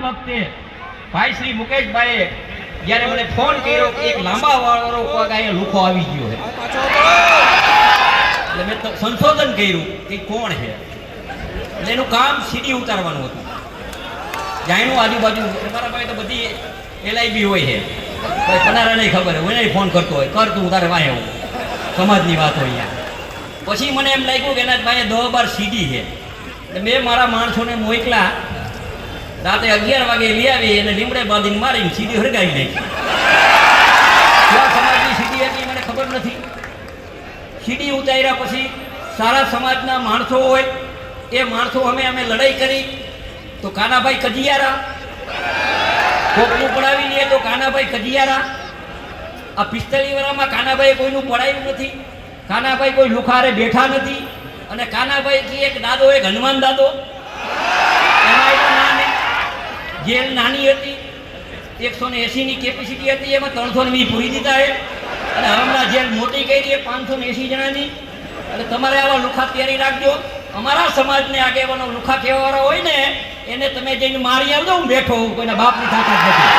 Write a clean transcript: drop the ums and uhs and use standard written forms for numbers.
વખતે ભાઈ શ્રી મુકેશભાઈએ જ્યારે મને ફોન કર્યો કે એક લાંબા વાળો પગ અહીંયા લુખો આવી ગયો છે, એટલે મેં સંશોધન કર્યું કે કોણ છે. એટલે એનું કામ સીડી ઉતારવાનું હતું. જાણ્યું આજુબાજુ મારા પાસે તો બધી LIB હોય છે, ભાઈ પનારા નહીં ખબર હોય, એને ફોન કરતો હોય, કર તું તારે વાહે હું સમાજની વાત હોય અહીંયા. પછી મને એમ લાગ્યું કે એના પાસે 10-12 સીડી છે. એટલે મેં મારા માણસોને મોકલા, રાતે 11 વાગે લઈ આવી અને લીમડે બાંધીને મારીને સીડી હરગાવી નાખી. કયા સમાજની સીડી હતી મને ખબર નથી. સીડી ઉતાર્યા પછી સારા સમાજના માણસો હોય એ માણસો અમે લડાઈ કરી તો કાનાભાઈ કજિયારા, કોકનું પડાવી લઈએ તો કાનાભાઈ કજિયારા. આ 45 વર્ષમાં કાનાભાઈ કોઈનું પડાયું નથી, કાનાભાઈ કોઈ લુખારે બેઠા નથી. અને કાનાભાઈ કી એક દાદો, એક હનુમાન દાદો, જેલ નાની હતી, 180ની કેપેસિટી હતી, એમાં 320 પૂરી દીધા છે. અને હમણાં જેલ મોટી કરી છે 580 જણાની. એટલે તમારે આવા લુખા તૈયારી રાખજો. અમારા સમાજને આગેવાનો લુખા કહેવાવાળા હોય ને એને તમે જઈને મારી આવજો, હું બેઠો હોઉં, કોઈના બાપની તાકાત નથી.